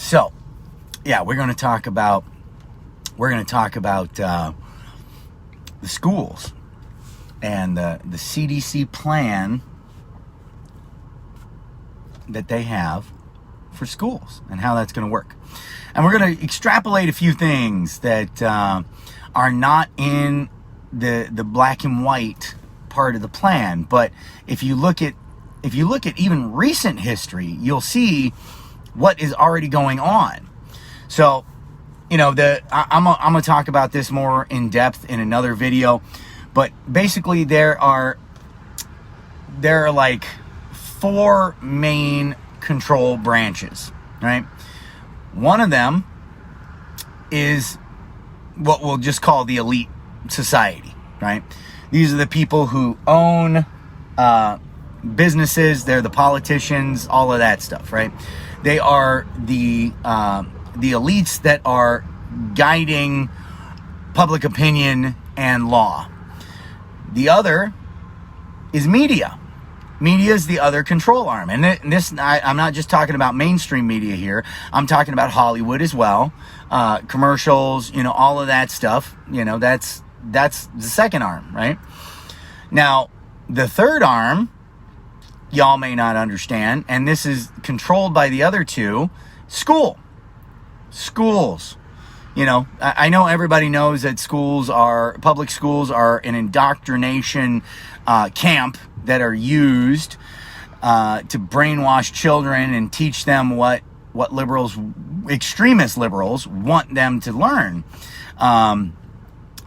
So, yeah, we're going to talk about the schools and the CDC plan that they have for schools and how that's going to work. And we're going to extrapolate a few things that are not in the black and white part of the plan. But if you look at even recent history, you'll see what is already going on. So, I'm gonna talk about this more in depth in another video. But basically, there are like 4 main control branches, right? One of them is what we'll just call the elite society, right? These are the people who own businesses. They're the politicians, all of that stuff, right? They are the elites that are guiding public opinion and law. The other is media. Media is the other control arm. And I'm not just talking about mainstream media here. I'm talking about Hollywood as well. Commercials, all of that stuff. That's the second arm, right? Now, the third arm, y'all may not understand, and this is controlled by the other two, schools. I know everybody knows that public schools are an indoctrination camp that are used to brainwash children and teach them what extremist liberals want them to learn. I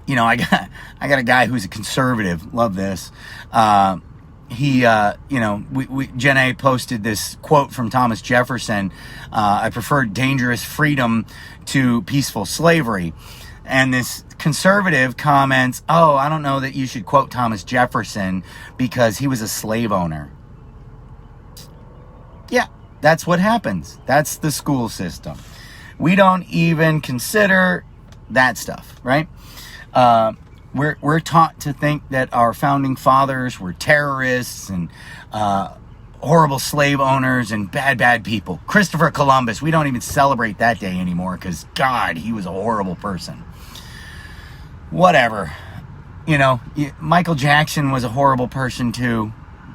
got a guy who's a conservative. Love this. Jenna posted this quote from Thomas Jefferson. I prefer dangerous freedom to peaceful slavery. And this conservative comments, oh, I don't know that you should quote Thomas Jefferson because he was a slave owner. Yeah, that's what happens. That's the school system. We don't even consider that stuff, right? We're taught to think that our founding fathers were terrorists and horrible slave owners and bad people. Christopher Columbus, we don't even celebrate that day anymore because, God, he was a horrible person. Whatever. Michael Jackson was a horrible person too,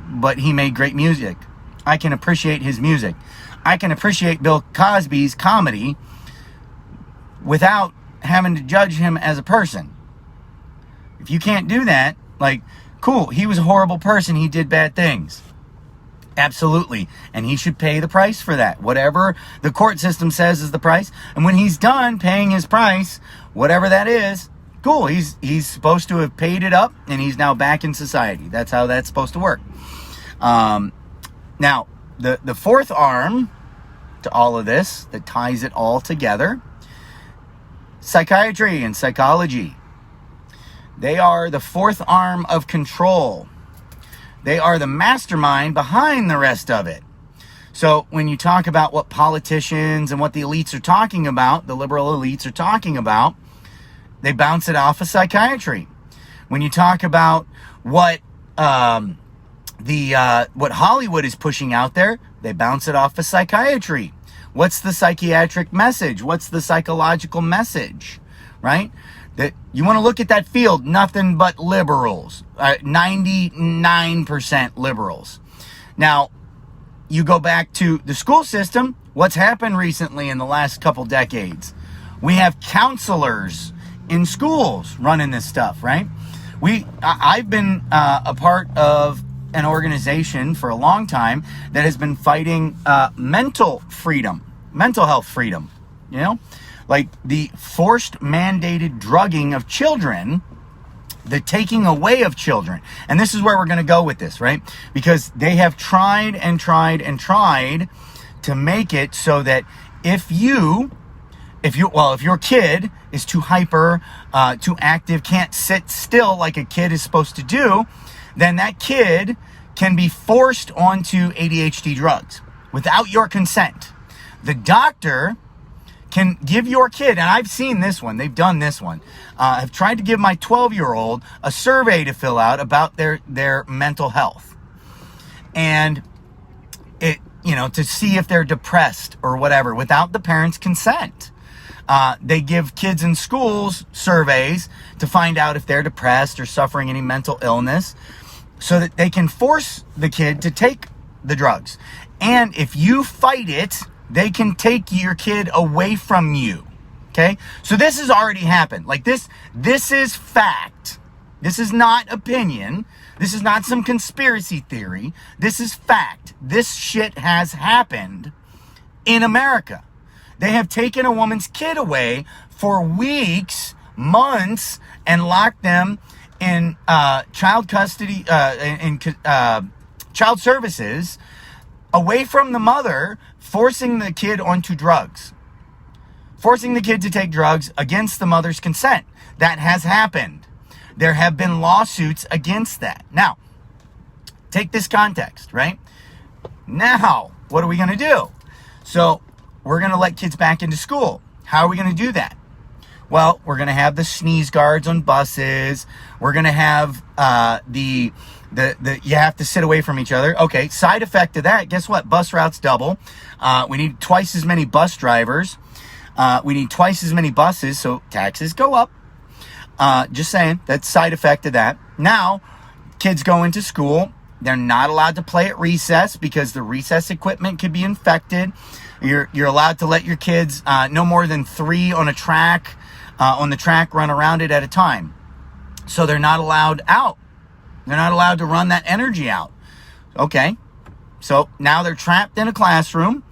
but he made great music. I can appreciate his music. I can appreciate Bill Cosby's comedy without having to judge him as a person. If you can't do that, cool, he was a horrible person, he did bad things. Absolutely. And he should pay the price for that. Whatever the court system says is the price. And when he's done paying his price, whatever that is, cool. He's supposed to have paid it up and he's now back in society. That's how that's supposed to work. Now, the fourth arm to all of this that ties it all together, psychiatry and psychology. They are the fourth arm of control. They are the mastermind behind the rest of it. So when you talk about what politicians and what the elites are talking about, the liberal elites are talking about, they bounce it off of psychiatry. When you talk about what what Hollywood is pushing out there, they bounce it off of psychiatry. What's the psychiatric message? What's the psychological message? Right? That you want to look at that field, nothing but liberals, 99% liberals. Now, you go back to the school system, what's happened recently in the last couple decades? We have counselors in schools running this stuff, right? I've been a part of an organization for a long time that has been fighting mental health freedom, like the forced mandated drugging of children, the taking away of children. And this is where we're going to go with this, right? Because they have tried and tried and tried to make it so that if your kid is too hyper, too active, can't sit still like a kid is supposed to do, then that kid can be forced onto ADHD drugs without your consent. The doctor can give your kid, and I've seen this one, they've done this one, I've tried to give my 12-year-old a survey to fill out about their mental health. And it, to see if they're depressed or whatever without the parents' consent. They give kids in schools surveys to find out if they're depressed or suffering any mental illness so that they can force the kid to take the drugs. And if you fight it, they can take your kid away from you. Okay? So this has already happened. Like this is fact. This is not opinion. This is not some conspiracy theory. This is fact. This shit has happened in America. They have taken a woman's kid away for weeks, months, and locked them in child custody, in child services, away from the mother, forcing the kid onto drugs. Forcing the kid to take drugs against the mother's consent. That has happened. There have been lawsuits against that. Now, take this context, right? Now, what are we going to do? So, we're going to let kids back into school. How are we going to do that? Well, we're going to have the sneeze guards on buses. We're going to have you have to sit away from each other. Okay, side effect of that, guess what? Bus routes double. We need twice as many bus drivers. We need twice as many buses, so taxes go up. Just saying, that's side effect of that. Now, kids go into school. They're not allowed to play at recess because the recess equipment could be infected. You're allowed to let your kids, no more than 3 on the track run around it at a time. So they're not allowed out. They're not allowed to run that energy out. Okay. So now they're trapped in a classroom.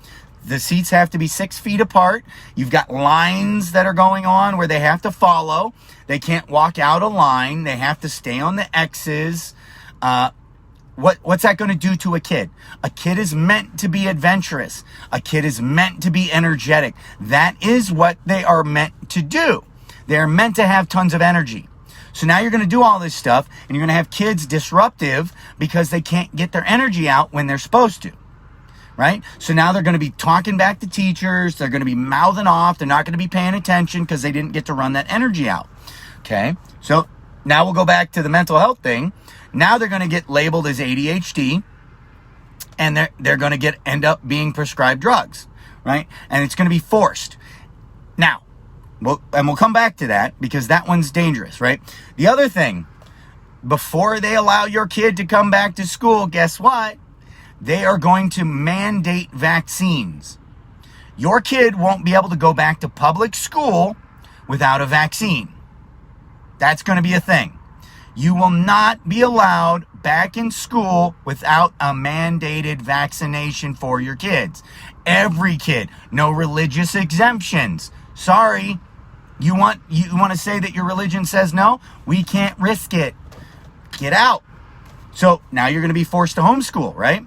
The seats have to be 6 feet apart. You've got lines that are going on where they have to follow. They can't walk out a line. They have to stay on the X's. What's that going to do to a kid? A kid is meant to be adventurous. A kid is meant to be energetic. That is what they are meant to do. They're meant to have tons of energy. So now you're going to do all this stuff, and you're going to have kids disruptive because they can't get their energy out when they're supposed to. Right? So now they're going to be talking back to teachers. They're going to be mouthing off. They're not going to be paying attention because they didn't get to run that energy out. Okay? So now we'll go back to the mental health thing. Now they're going to get labeled as ADHD, and they're going to end up being prescribed drugs, right? And it's going to be forced. Now, we'll come back to that because that one's dangerous, right? The other thing, before they allow your kid to come back to school, guess what? They are going to mandate vaccines. Your kid won't be able to go back to public school without a vaccine. That's going to be a thing. You will not be allowed back in school without a mandated vaccination for your kids. Every kid. No religious exemptions. Sorry. You want to say that your religion says no? We can't risk it. Get out. So now you're going to be forced to homeschool, right?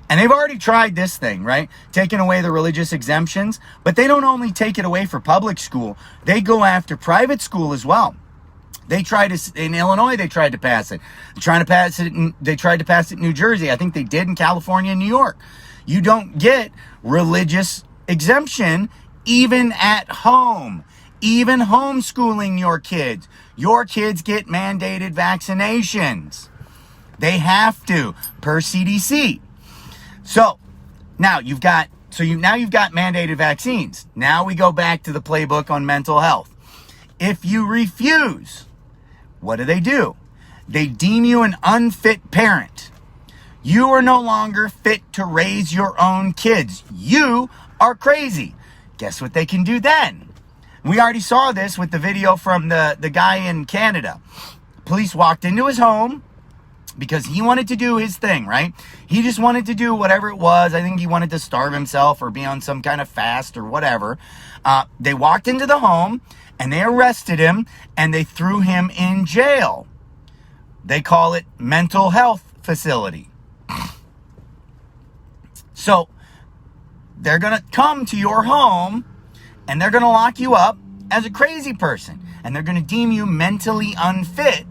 And they've already tried this thing, right? Taking away the religious exemptions. But they don't only take it away for public school. They go after private school as well. They tried to, in Illinois, they tried to pass it. They tried to pass it in New Jersey. I think they did in California and New York. You don't get religious exemption even at home. Even homeschooling your kids. Your kids get mandated vaccinations. They have to, per CDC. So, now you've got mandated vaccines. Now we go back to the playbook on mental health. If you refuse, what do? They deem you an unfit parent. You are no longer fit to raise your own kids. You are crazy. Guess what they can do then? We already saw this with the video from the guy in Canada. Police walked into his home because he wanted to do his thing, right? He just wanted to do whatever it was. I think he wanted to starve himself or be on some kind of fast or whatever. They walked into the home and they arrested him and they threw him in jail. They call it mental health facility. So they're going to come to your home and they're going to lock you up as a crazy person. And they're going to deem you mentally unfit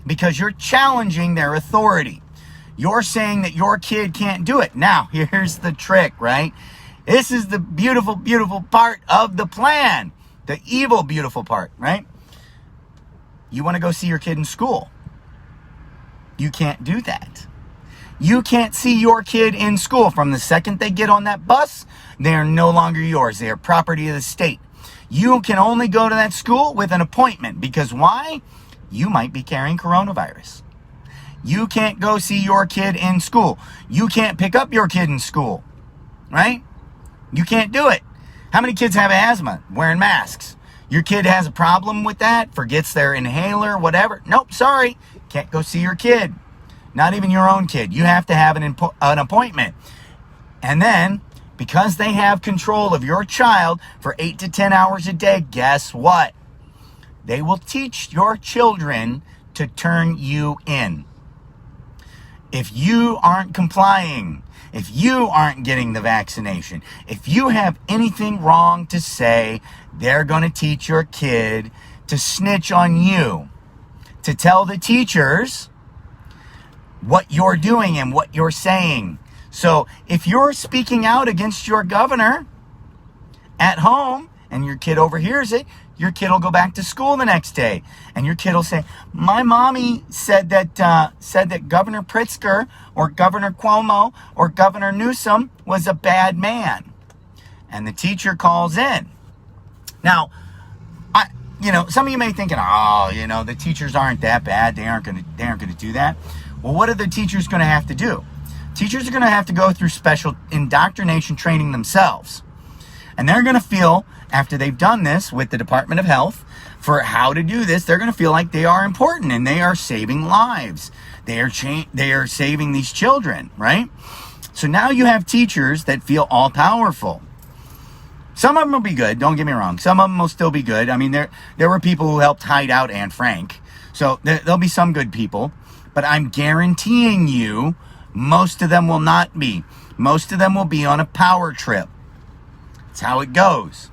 because you're challenging their authority. You're saying that your kid can't do it. Now, here's the trick, right? This is the beautiful, beautiful part of the plan. The evil, beautiful part, right? You want to go see your kid in school. You can't do that. You can't see your kid in school. From the second they get on that bus, they are no longer yours. They are property of the state. You can only go to that school with an appointment. Because why? You might be carrying coronavirus. You can't go see your kid in school. You can't pick up your kid in school. Right? You can't do it. How many kids have asthma wearing masks? Your kid has a problem with that, forgets their inhaler, whatever. Nope, sorry. Can't go see your kid. Not even your own kid. You have to have an appointment. And then, because they have control of your child for 8 to 10 hours a day, guess what? They will teach your children to turn you in. If you aren't complying, if you aren't getting the vaccination, if you have anything wrong to say, they're going to teach your kid to snitch on you, to tell the teachers what you're doing and what you're saying. So if you're speaking out against your governor at home and your kid overhears it, your kid will go back to school the next day, and your kid will say, "My mommy said that Governor Pritzker or Governor Cuomo or Governor Newsom was a bad man," and the teacher calls in. Now, some of you may be thinking, the teachers aren't that bad. They aren't going to do that. Well, what are the teachers going to have to do? Teachers are going to have to go through special indoctrination training themselves. And they're going to feel, after they've done this with the Department of Health, for how to do this, they're going to feel like they are important and they are saving lives. They are saving these children, right? So now you have teachers that feel all powerful. Some of them will be good, don't get me wrong. Some of them will still be good. I mean, there were people who helped hide out Anne Frank. So there'll be some good people. But I'm guaranteeing you, most of them will not be. Most of them will be on a power trip. That's how it goes.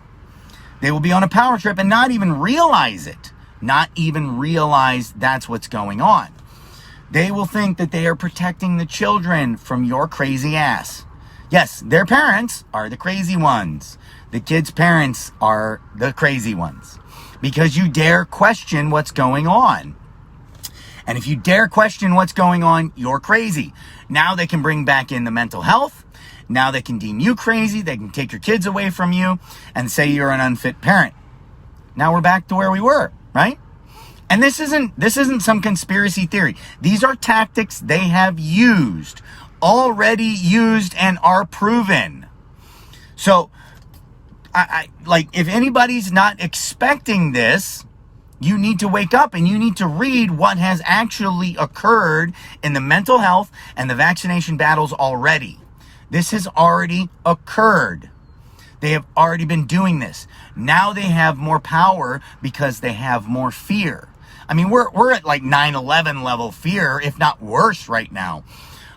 They will be on a power trip and not even realize it. Not even realize that's what's going on. They will think that they are protecting the children from your crazy ass. Yes, their parents are the crazy ones. The kids' parents are the crazy ones. Because you dare question what's going on. And if you dare question what's going on, you're crazy. Now they can bring back in the mental health. Now they can deem you crazy. They can take your kids away from you and say you're an unfit parent. Now we're back to where we were, right? And this isn't some conspiracy theory. These are tactics they have already used and are proven. So, if anybody's not expecting this, you need to wake up and you need to read what has actually occurred in the mental health and the vaccination battles already. This has already occurred. They have already been doing this. Now they have more power because they have more fear. I mean, we're at like 9/11 level fear, if not worse right now.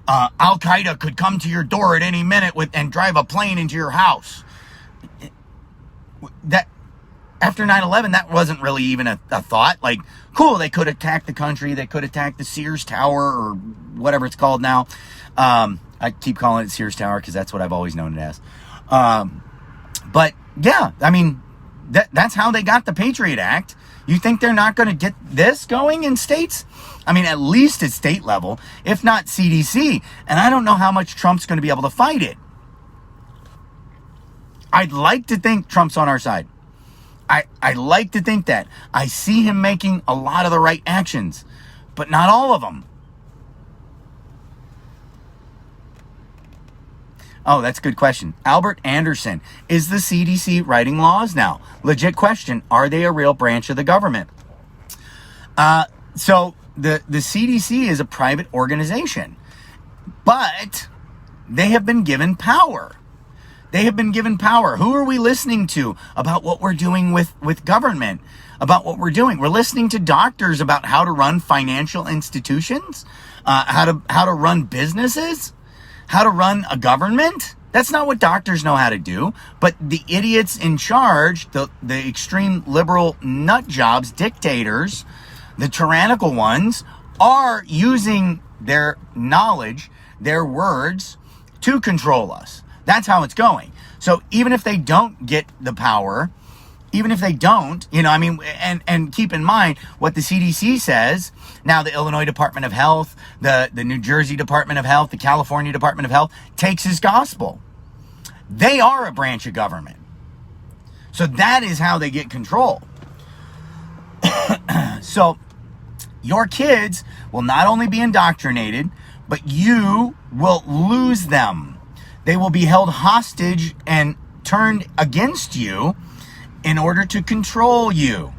Al-Qaeda could come to your door at any minute and drive a plane into your house. After 9/11, that wasn't really even a thought. Like, cool, they could attack the country. They could attack the Sears Tower or whatever it's called now. I keep calling it Sears Tower because that's what I've always known it as. But, yeah, I mean, that's how they got the Patriot Act. You think they're not going to get this going in states? I mean, at least at state level, if not CDC. And I don't know how much Trump's going to be able to fight it. I'd like to think Trump's on our side. I like to think that. I see him making a lot of the right actions, but not all of them. Oh, that's a good question. Albert Anderson, is the CDC writing laws now? Legit question. Are they a real branch of the government? So the CDC is a private organization, but they have been given power. They have been given power. Who are we listening to about what we're doing with government? About what we're doing? We're listening to doctors about how to run financial institutions, how to run businesses, how to run a government. That's not what doctors know how to do. But the idiots in charge, the extreme liberal nut jobs, dictators, the tyrannical ones, are using their knowledge, their words, to control us. That's how it's going. So even if they don't get the power, even if they don't, I mean, and keep in mind what the CDC says. Now, the Illinois Department of Health, the New Jersey Department of Health, the California Department of Health takes as gospel. They are a branch of government. So that is how they get control. So your kids will not only be indoctrinated, but you will lose them. They will be held hostage and turned against you in order to control you.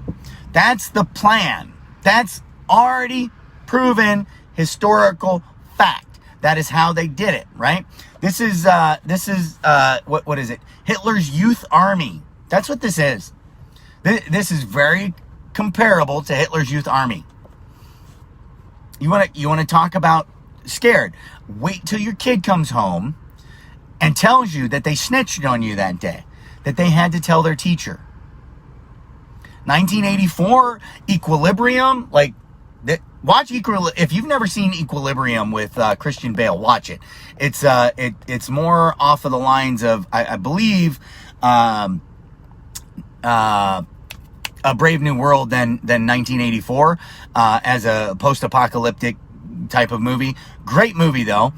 That's the plan. That's already proven historical fact. That is how they did it, right? This is what is it? Hitler's Youth Army. That's what this is. This is very comparable to Hitler's Youth Army. You want to talk about scared? Wait till your kid comes home and tells you that they snitched on you that day, that they had to tell their teacher. 1984, Equilibrium, watch Equilibrium. If you've never seen Equilibrium with Christian Bale, watch it. It's more off of the lines of, I believe, A Brave New World than 1984 as a post-apocalyptic type of movie. Great movie though.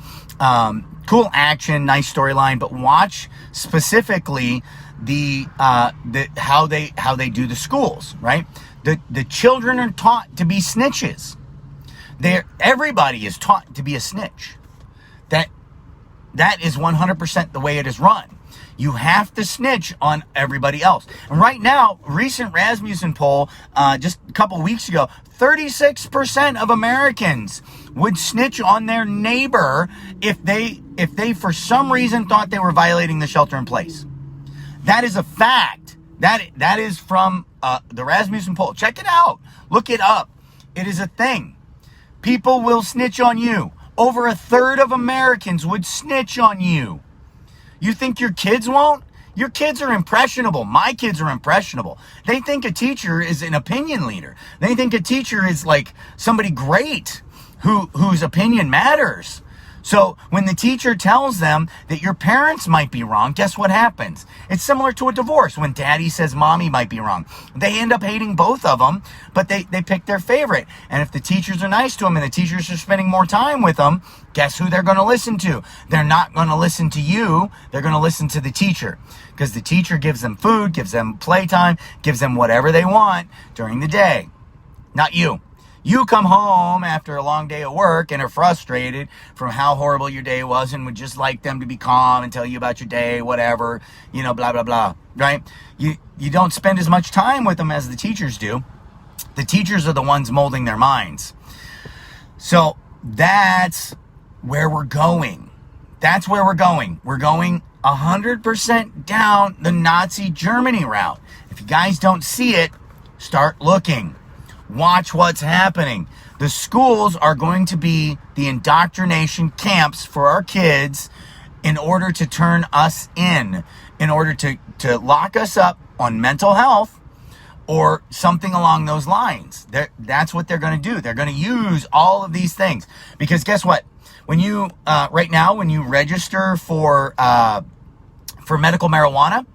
Cool action, nice storyline, but watch specifically how they do the schools, right? The children are taught to be snitches. Everybody is taught to be a snitch. That is 100% the way it is run. You have to snitch on everybody else. And right now, recent Rasmussen poll, just a couple weeks ago, 36% of Americans would snitch on their neighbor if they for some reason thought they were violating the shelter in place. That is a fact. That is from the Rasmussen poll. Check it out. Look it up. It is a thing. People will snitch on you. Over a third of Americans would snitch on you. You think your kids won't? Your kids are impressionable. My kids are impressionable. They think a teacher is an opinion leader. They think a teacher is like somebody great whose opinion matters. So when the teacher tells them that your parents might be wrong, guess what happens? It's similar to a divorce when daddy says mommy might be wrong. They end up hating both of them, but they pick their favorite. And if the teachers are nice to them and the teachers are spending more time with them, guess who they're going to listen to? They're not going to listen to you. They're going to listen to the teacher because the teacher gives them food, gives them playtime, gives them whatever they want during the day. Not you. You come home after a long day of work and are frustrated from how horrible your day was and would just like them to be calm and tell you about your day, whatever, blah, blah, blah, right? You don't spend as much time with them as the teachers do. The teachers are the ones molding their minds. So that's where we're going. That's where we're going. We're going 100% down the Nazi Germany route. If you guys don't see it, start looking. Watch what's happening. The schools are going to be the indoctrination camps for our kids in order to turn us in order to lock us up on mental health or something along those lines. That's what they're going to do. They're going to use all of these things. Because guess what? When you, right now, when you register for medical marijuana,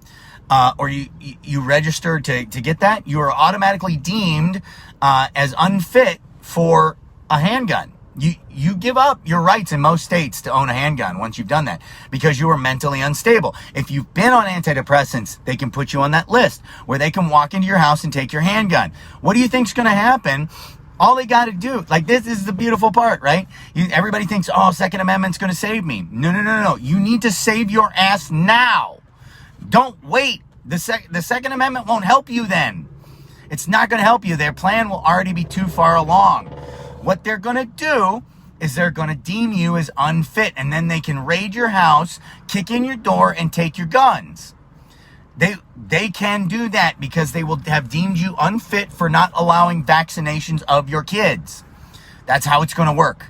or you register to get that, you are automatically deemed as unfit for a handgun. You give up your rights in most states to own a handgun once you've done that because you are mentally unstable. If you've been on antidepressants, they can put you on that list where they can walk into your house and take your handgun. What do you think's going to happen? All they got to do, this is the beautiful part, right? Everybody thinks, Second Amendment's going to save me. No. You need to save your ass now. Don't wait. The Second Amendment won't help you then. It's not going to help you. Their plan will already be too far along. What they're going to do is they're going to deem you as unfit, and then they can raid your house, kick in your door, and take your guns. They can do that because they will have deemed you unfit for not allowing vaccinations of your kids. That's how it's going to work.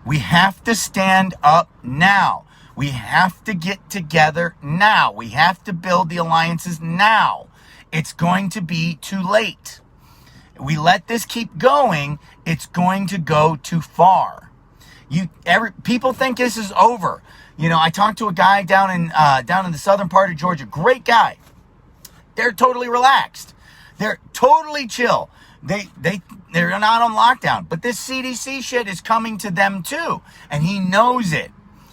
We have to stand up now. We have to get together now. We have to build the alliances now. It's going to be too late. We let this keep going, it's going to go too far. People think this is over. I talked to a guy down in the southern part of Georgia, great guy. They're totally relaxed. They're totally chill. They're not on lockdown. But this CDC shit is coming to them too. And he knows it.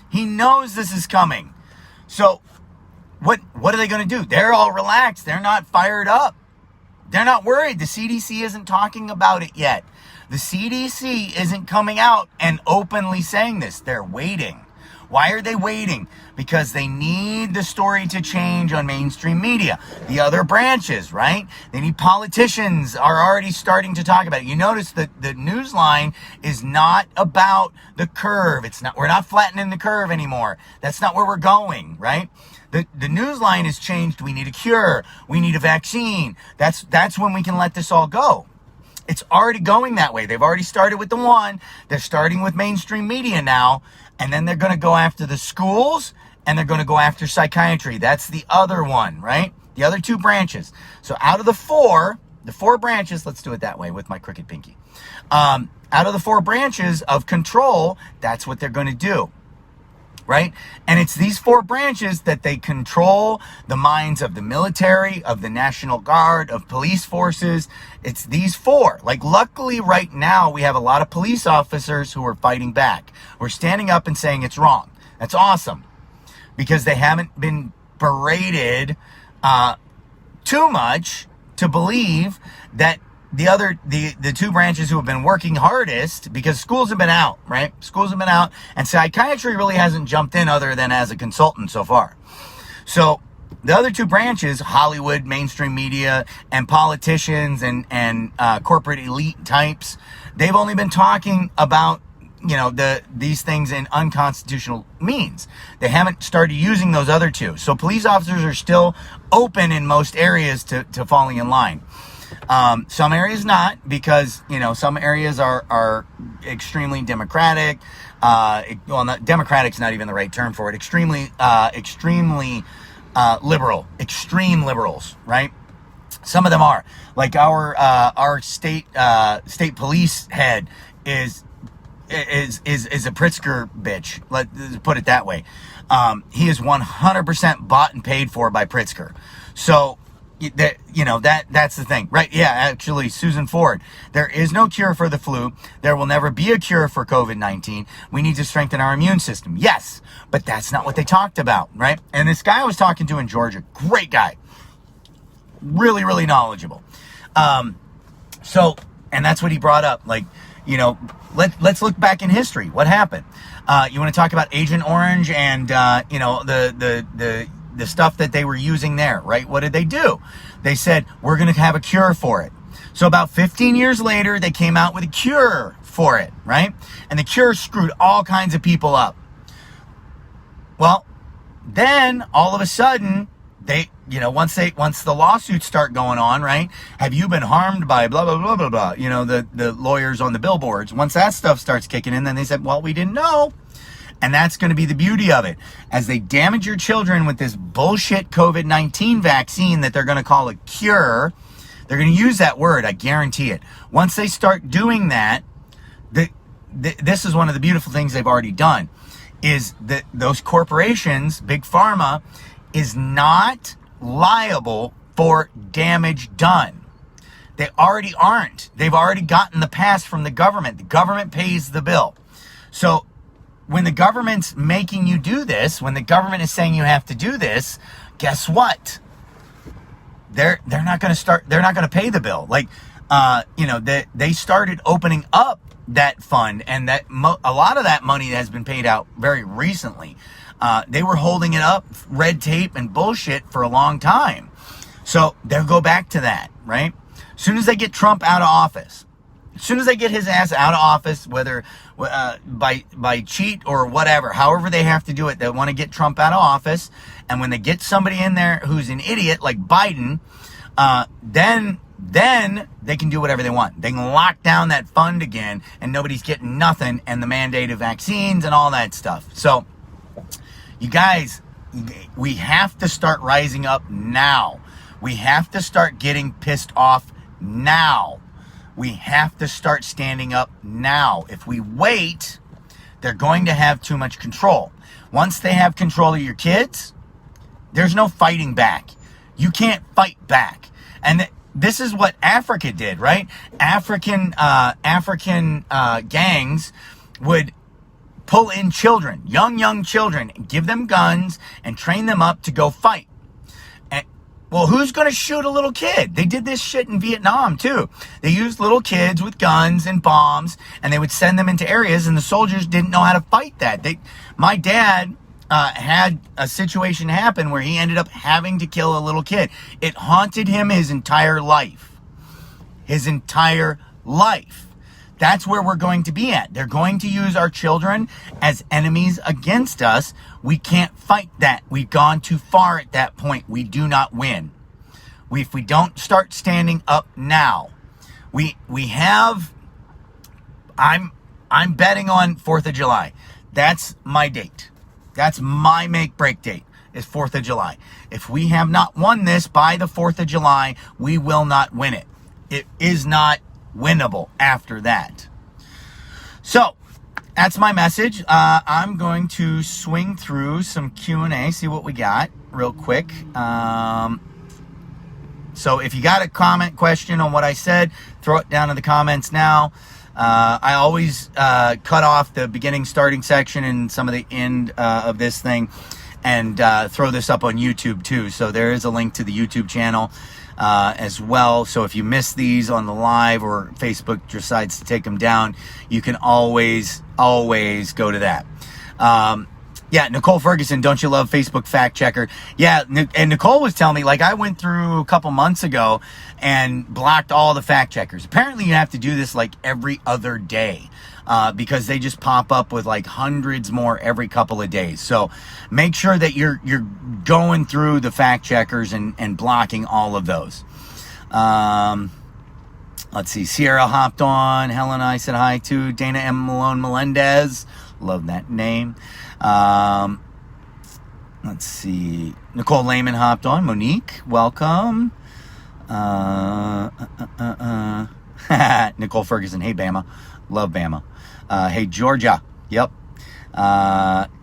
He knows this is coming. So what are they going to do? They're all relaxed. They're not fired up. They're not worried. The CDC isn't talking about it yet. The CDC isn't coming out and openly saying this. They're waiting. Why are they waiting? Because they need the story to change on mainstream media. The other branches, right? They need politicians are already starting to talk about it. You notice that the news line is not about the curve. We're not flattening the curve anymore. That's not where we're going, right? The news line has changed. We need a cure. We need a vaccine. That's when we can let this all go. It's already going that way. They've already started with the one. They're starting with mainstream media now. And then they're going to go after the schools and they're going to go after psychiatry. That's the other one, right? The other two branches. So out of the four branches, let's do it that way with my crooked pinky. Out of the 4 branches of control, that's what they're going to do. Right? And it's these 4 branches that they control the minds of the military, of the National Guard, of police forces. It's these 4. Like, luckily right now we have a lot of police officers who are fighting back. We're standing up and saying it's wrong. That's awesome. Because they haven't been berated too much to believe that the 2 branches who have been working hardest, because schools have been out, right? Schools have been out, and psychiatry really hasn't jumped in other than as a consultant so far. So the other 2 branches, Hollywood, mainstream media, and politicians and corporate elite types, they've only been talking about, these things in unconstitutional means. They haven't started using those other 2. So police officers are still open in most areas to falling in line. Some areas not, because, some areas are extremely democratic. Democratic's not even the right term for it. Extremely liberal, extreme liberals, right? Some of them are. Like our state police head is a Pritzker bitch. Let's put it that way. He is 100% bought and paid for by Pritzker. So, that's the thing, right? Yeah, actually, Susan Ford, there is no cure for the flu. There will never be a cure for COVID-19. We need to strengthen our immune system. Yes, but that's not what they talked about, right? And this guy I was talking to in Georgia, great guy, really, really knowledgeable. And that's what he brought up. Like, let's look back in history. What happened? You want to talk about Agent Orange and, the stuff that they were using there, right? What did they do? They said, we're going to have a cure for it. So about 15 years later, they came out with a cure for it, right? And the cure screwed all kinds of people up. Well, then all of a sudden, they, once the lawsuits start going on, right? Have you been harmed by blah, blah, blah, blah, blah? The lawyers on the billboards. Once that stuff starts kicking in, then they said, well, we didn't know. And that's going to be the beauty of it. As they damage your children with this bullshit COVID-19 vaccine that they're going to call a cure, they're going to use that word, I guarantee it. Once they start doing that, this is one of the beautiful things they've already done, is that those corporations, Big Pharma, is not liable for damage done. They already aren't. They've already gotten the pass from the government. The government pays the bill. So when the government's making you do this, when the government is saying you have to do this, guess what? They're not going to pay the bill. Like, they started opening up that fund, and that a lot of that money has been paid out very recently. They were holding it up, red tape and bullshit for a long time. So they'll go back to that, right? As soon as they get Trump out of office, as soon as they get his ass out of office, whether by cheat or whatever, however they have to do it, they want to get Trump out of office. And when they get somebody in there who's an idiot like Biden, then they can do whatever they want. They can lock down that fund again, and nobody's getting nothing, and the mandate of vaccines and all that stuff. So, you guys, we have to start rising up now. We have to start getting pissed off now. We have to start standing up now. If we wait, they're going to have too much control. Once they have control of your kids, there's no fighting back. You can't fight back. And this is what Africa did, right? African gangs would pull in children, young children, and give them guns and train them up to go fight. And, well, who's going to shoot a little kid? They did this shit in Vietnam too. They used little kids with guns and bombs, and they would send them into areas, and the soldiers didn't know how to fight that. My dad had a situation happen where he ended up having to kill a little kid. It haunted him his entire life. His entire life. That's where we're going to be at. They're going to use our children as enemies against us. We can't fight that. We've gone too far at that point. We do not win. If we don't start standing up now, we have, I'm betting on 4th of July. That's my date. That's my make-break date, is 4th of July. If we have not won this by the 4th of July, we will not win it. It is not winnable after that. So, that's my message. I'm going to swing through some Q&A, see what we got real quick. So if you got a comment, question on what I said, throw it down in the comments now. I always cut off the beginning, starting section and some of the end of this thing and throw this up on YouTube too. So there is a link to the YouTube channel as well. So if you miss these on the live or Facebook decides to take them down, you can always go to that. Yeah, Nicole Ferguson, don't you love Facebook fact checker? Yeah, and Nicole was telling me, like, I went through a couple months ago and blocked all the fact checkers. Apparently you have to do this like every other day because they just pop up with like hundreds more every couple of days. So make sure that you're going through the fact checkers and blocking all of those. Let's see, Sierra hopped on. Helen, I said hi to. Dana M. Malone Melendez. Love that name. Let's see. Nicole Lehman hopped on. Monique, welcome. Nicole Ferguson. Hey, Bama. Love Bama. Hey, Georgia. Yep.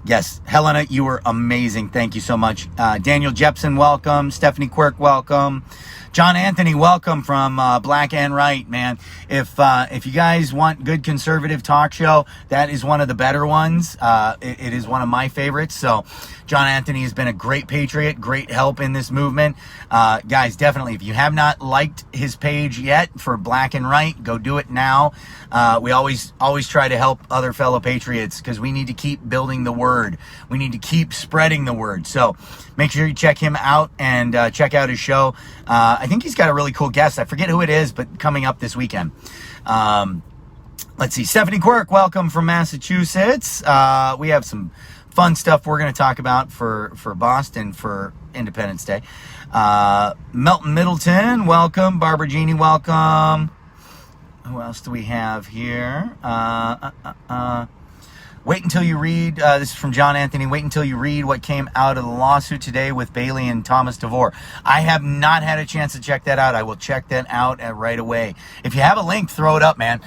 Yes. Helena, you were amazing. Thank you so much. Daniel Jepson, welcome. Stephanie Quirk, welcome. John Anthony, welcome from Black and Right, man. If you guys want good conservative talk show, that is one of the better ones. It is one of my favorites. So John Anthony has been a great patriot, great help in this movement. Guys, definitely, if you have not liked his page yet for Black and Right, go do it now. We always try to help other fellow patriots because we need to keep building the word. We need to keep spreading the word. So make sure you check him out and check out his show. I think he's got a really cool guest. I forget who it is, but coming up this weekend. Let's see. Stephanie Quirk, welcome from Massachusetts. We have some fun stuff we're going to talk about for Boston for Independence Day. Melton Middleton, welcome. Barbara Jeannie, welcome. Who else do we have here? Wait until you read, this is from John Anthony, wait until you read what came out of the lawsuit today with Bailey and Thomas DeVore. I have not had a chance to check that out. I will check that out right away. If you have a link, throw it up, man.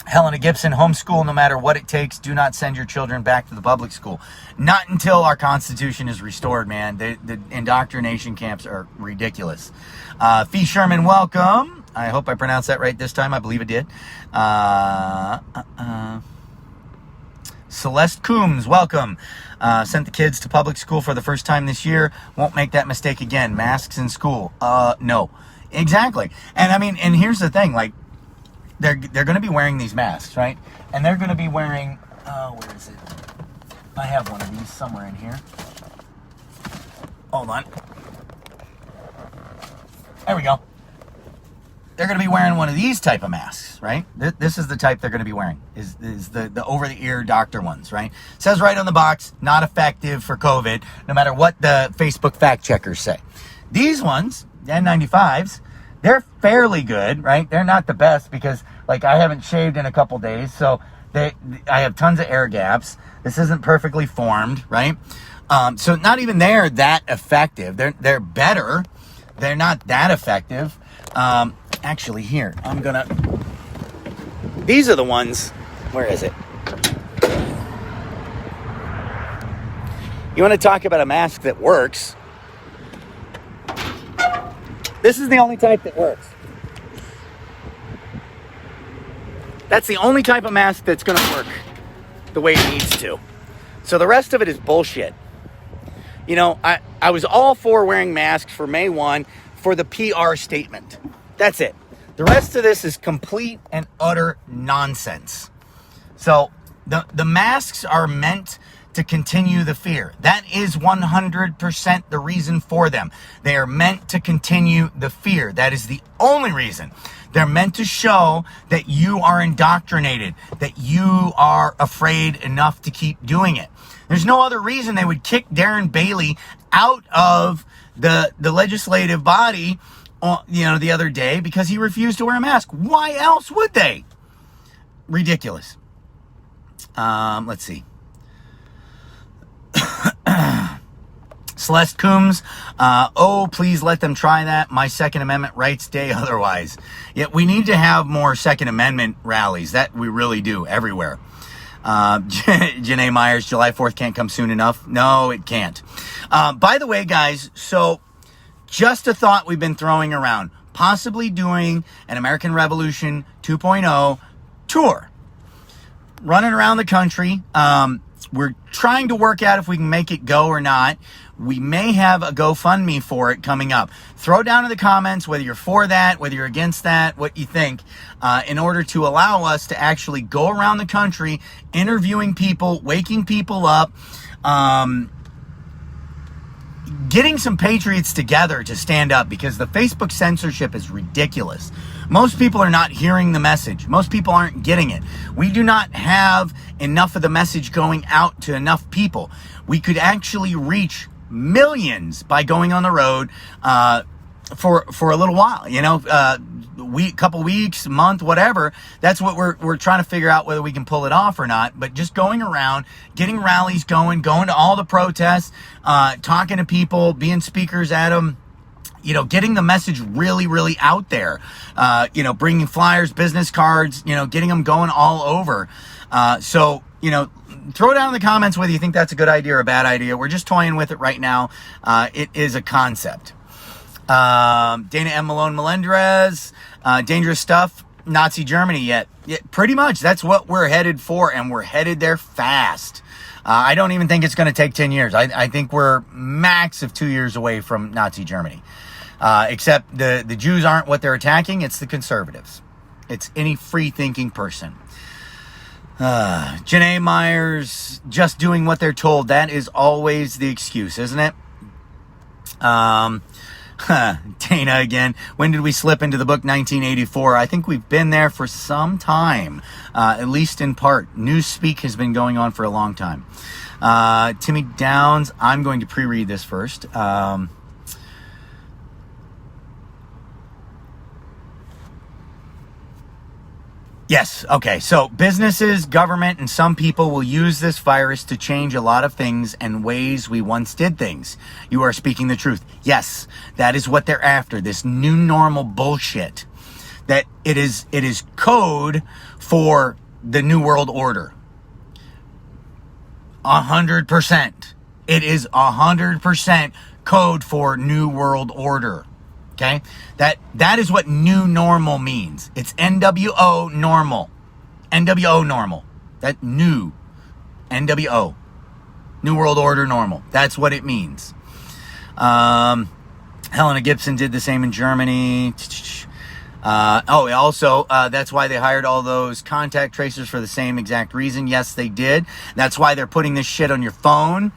Helena Gibson, homeschool no matter what it takes. Do not send your children back to the public school. Not until our Constitution is restored, man. The indoctrination camps are ridiculous. Fee Sherman, welcome. I hope I pronounced that right this time. I believe it did. Celeste Coombs, welcome. Sent the kids to public school for the first time this year. Won't make that mistake again. Masks in school. No. Exactly. And I mean, and here's the thing, like, they're going to be wearing these masks, right? And they're going to be wearing, where is it? I have one of these somewhere in here. Hold on. There we go. They're going to be wearing one of these type of masks, right? This is the type they're going to be wearing, is the over-the-ear doctor ones, right? It says right on the box, not effective for COVID, no matter what the Facebook fact checkers say. These ones, the N95s, they're fairly good, right? They're not the best because, like, I haven't shaved in a couple days, so I have tons of air gaps. This isn't perfectly formed, right? So not even they're that effective. They're better. They're not that effective. Actually, here, these are the ones, where is it? You want to talk about a mask that works? This is the only type that works. That's the only type of mask that's going to work the way it needs to. So the rest of it is bullshit. You know, I was all for wearing masks for May 1 for the PR statement. That's it. The rest of this is complete and utter nonsense. So the masks are meant to continue the fear. That is 100% the reason for them. They are meant to continue the fear. That is the only reason. They're meant to show that you are indoctrinated, that you are afraid enough to keep doing it. There's no other reason they would kick Darren Bailey out of the legislative body, the other day because he refused to wear a mask. Why else would they? Ridiculous. Let's see. Celeste Coombs, please let them try that. My Second Amendment rights day otherwise. Yet we need to have more Second Amendment rallies. That we really do everywhere. Janae Myers, July 4th can't come soon enough. No, it can't. By the way, guys, so just a thought we've been throwing around. Possibly doing an American Revolution 2.0 tour. Running around the country. We're trying to work out if we can make it go or not. We may have a GoFundMe for it coming up. Throw down in the comments whether you're for that, whether you're against that, what you think, in order to allow us to actually go around the country interviewing people, waking people up, getting some patriots together to stand up, because the Facebook censorship is ridiculous. Most people are not hearing the message. Most people aren't getting it. We do not have enough of the message going out to enough people. We could actually reach millions by going on the road for a little while, couple weeks, month, whatever. That's what we're trying to figure out, whether we can pull it off or not. But just going around, getting rallies going to all the protests, talking to people, being speakers at them, getting the message really, really out there, bringing flyers, business cards, getting them going all over. Throw down in the comments whether you think that's a good idea or a bad idea. We're just toying with it right now. It is a concept. Dana M. Malone Melendrez, dangerous stuff, Nazi Germany yet. Yeah, pretty much. That's what we're headed for, and we're headed there fast. I don't even think it's going to take 10 years. I think we're max of 2 years away from Nazi Germany. Except the Jews aren't what they're attacking. It's the conservatives. It's any free-thinking person. Janae Myers, just doing what they're told. That is always the excuse, isn't it? Dana again. When did we slip into the book 1984? I think we've been there for some time, at least in part. Newspeak has been going on for a long time. Timmy Downs, I'm going to pre-read this first. Yes, okay, so businesses, government, and some people will use this virus to change a lot of things and ways we once did things. You are speaking the truth. Yes, that is what they're after, this new normal bullshit. That it is code for the New World Order. 100%. It is 100% code for New World Order. Okay, that is what new normal means. It's NWO normal. NWO normal. That new. NWO. New World Order normal. That's what it means. Helena Gibson did the same in Germany. Also, that's why they hired all those contact tracers for the same exact reason. Yes, they did. That's why they're putting this shit on your phone.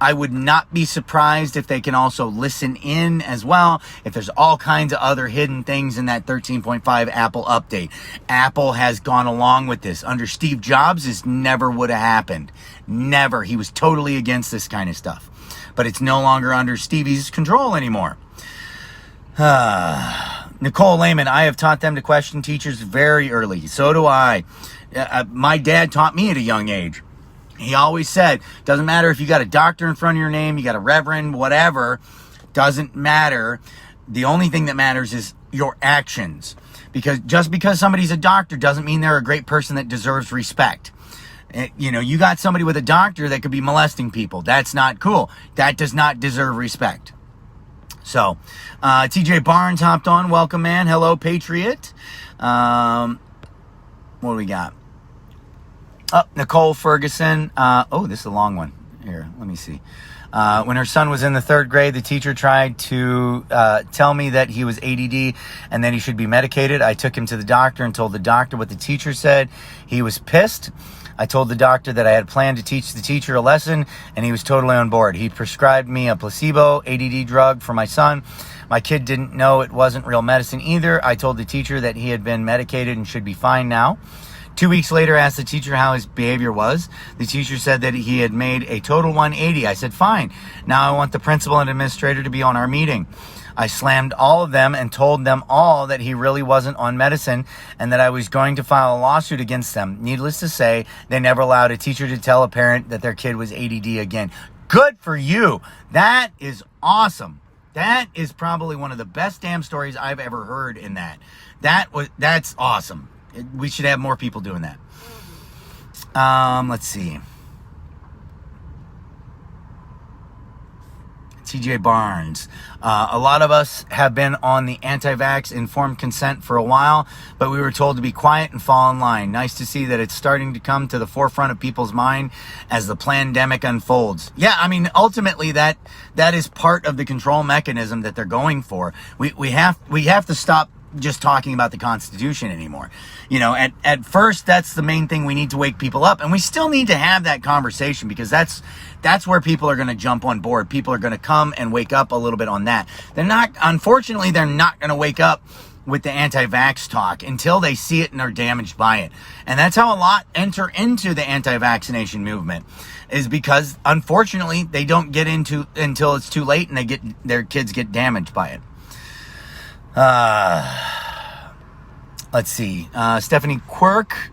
I would not be surprised if they can also listen in as well, if there's all kinds of other hidden things in that 13.5 Apple update. Apple has gone along with this. Under Steve Jobs, this never would have happened. Never. He was totally against this kind of stuff. But it's no longer under Stevie's control anymore. Nicole Lehman, I have taught them to question teachers very early. So do I. My dad taught me at a young age. He always said, doesn't matter if you got a doctor in front of your name, you got a reverend, whatever, doesn't matter. The only thing that matters is your actions. Because just because somebody's a doctor doesn't mean they're a great person that deserves respect. You got somebody with a doctor that could be molesting people. That's not cool. That does not deserve respect. So, TJ Barnes hopped on. Welcome, man. Hello, Patriot. What do we got? Oh, Nicole Ferguson. This is a long one. Here, let me see. When her son was in the 3rd grade, the teacher tried to tell me that he was ADD and that he should be medicated. I took him to the doctor and told the doctor what the teacher said. He was pissed. I told the doctor that I had planned to teach the teacher a lesson, and he was totally on board. He prescribed me a placebo ADD drug for my son. My kid didn't know it wasn't real medicine either. I told the teacher that he had been medicated and should be fine now. 2 weeks later, I asked the teacher how his behavior was. The teacher said that he had made a total 180. I said, fine. Now I want the principal and administrator to be on our meeting. I slammed all of them and told them all that he really wasn't on medicine and that I was going to file a lawsuit against them. Needless to say, they never allowed a teacher to tell a parent that their kid was ADD again. Good for you. That is awesome. That is probably one of the best damn stories I've ever heard in that. That's awesome. We should have more people doing that. Let's see. TJ Barnes. A lot of us have been on the anti-vax informed consent for a while, but we were told to be quiet and fall in line. Nice to see that it's starting to come to the forefront of people's mind as the pandemic unfolds. Yeah, I mean, ultimately that is part of the control mechanism that they're going for. We have to stop just talking about the Constitution anymore. You know, at first, that's the main thing. We need to wake people up, and we still need to have that conversation because that's where people are going to jump on board. People are going to come and wake up a little bit on that. Unfortunately, they're not going to wake up with the anti-vax talk until they see it and are damaged by it. And that's how a lot enter into the anti-vaccination movement, is because unfortunately they don't get into until it's too late and their kids get damaged by it. Let's see. Stephanie Quirk.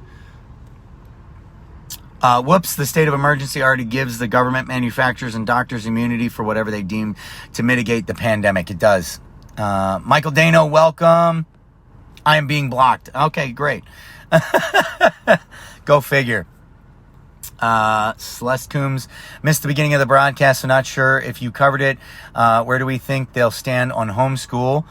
The state of emergency already gives the government, manufacturers, and doctors immunity for whatever they deem to mitigate the pandemic. It does. Michael Dano, welcome. I am being blocked. Okay, great. Go figure. Celeste Coombs, missed the beginning of the broadcast, so not sure if you covered it. Where do we think they'll stand on homeschool?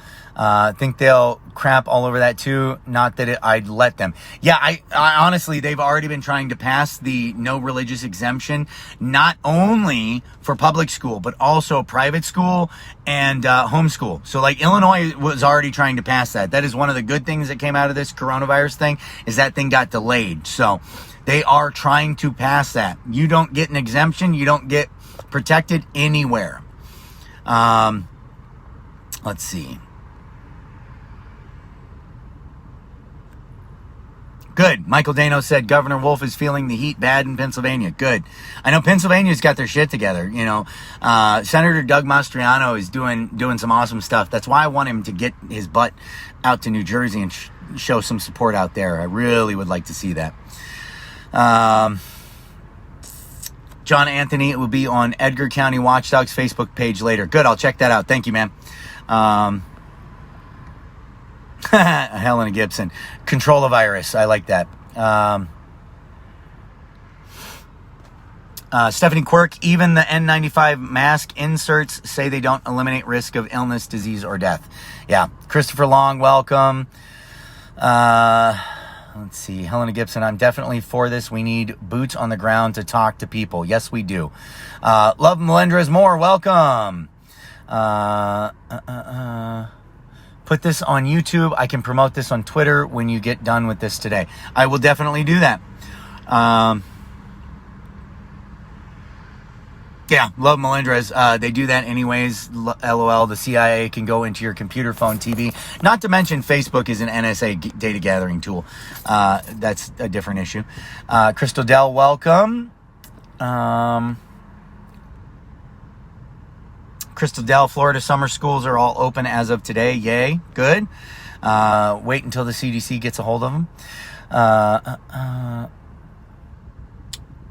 Think they'll crap all over that too. Not that I'd let them. Yeah, I honestly, they've already been trying to pass the no religious exemption, not only for public school, but also private school and homeschool. So like Illinois was already trying to pass that. That is one of the good things that came out of this coronavirus thing, is that thing got delayed. So they are trying to pass that. You don't get an exemption. You don't get protected anywhere. Let's see. Good. Michael Dano said Governor Wolf is feeling the heat bad in Pennsylvania. Good. I know Pennsylvania's got their shit together. You know, Senator Doug Mastriano is doing some awesome stuff. That's why I want him to get his butt out to New Jersey and show some support out there. I really would like to see that. John Anthony, it will be on Edgar County Watchdog's Facebook page later. Good. I'll check that out. Thank you, man. Helen Gibson. Control a virus. I like that. Stephanie Quirk, even the N95 mask inserts say they don't eliminate risk of illness, disease, or death. Yeah. Christopher Long, welcome. Let's see. Helena Gibson, I'm definitely for this. We need boots on the ground to talk to people. Yes, we do. Love Melendrez Moore, welcome. Put this on YouTube. I can promote this on Twitter when you get done with this today. I will definitely do that. Yeah, love Melendrez. They do that anyways. LOL, the CIA can go into your computer, phone, TV. Not to mention Facebook is an NSA data gathering tool. That's a different issue. Crystal Dell, welcome. Crystal Dell, Florida summer schools are all open as of today. Yay, good. Wait until the CDC gets a hold of them.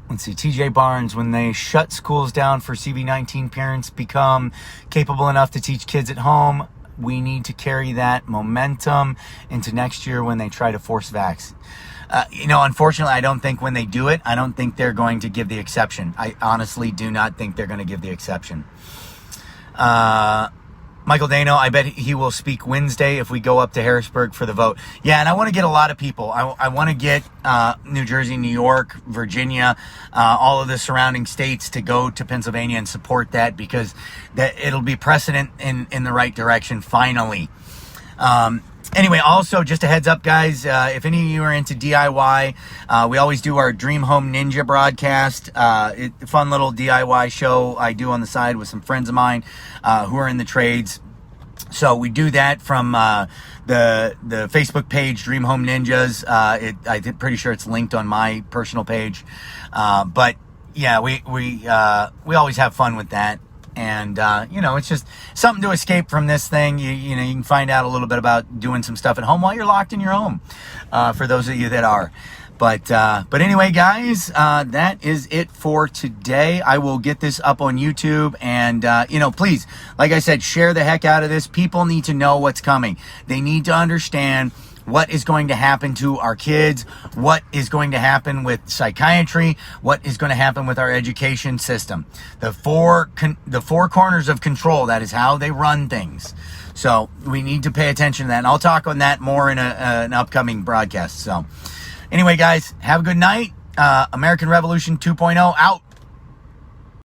Let's see, TJ Barnes, when they shut schools down for CV-19, parents become capable enough to teach kids at home. We need to carry that momentum into next year when they try to force vax. Unfortunately, I don't think when they do it, I don't think they're going to give the exception. I honestly do not think they're going to give the exception. Michael Dano, I bet he will speak Wednesday if we go up to Harrisburg for the vote. Yeah, and I want to get a lot of people. I want to get New Jersey, New York, Virginia, all of the surrounding states to go to Pennsylvania and support that, because that it'll be precedent in the right direction finally. Anyway, also, just a heads up, guys, if any of you are into DIY, we always do our Dream Home Ninja broadcast. Fun little DIY show I do on the side with some friends of mine who are in the trades. So we do that from the Facebook page, Dream Home Ninjas. I'm pretty sure it's linked on my personal page. But yeah, we always have fun with that. And, it's just something to escape from this thing. You can find out a little bit about doing some stuff at home while you're locked in your home, for those of you that are. But anyway, guys, that is it for today. I will get this up on YouTube, and, please, like I said, share the heck out of this. People need to know what's coming. They need to understand what is going to happen to our kids, what is going to happen with psychiatry, what is going to happen with our education system. The four corners of control, that is how they run things. So we need to pay attention to that, and I'll talk on that more in an upcoming broadcast. So anyway, guys, have a good night. American Revolution 2.0 out.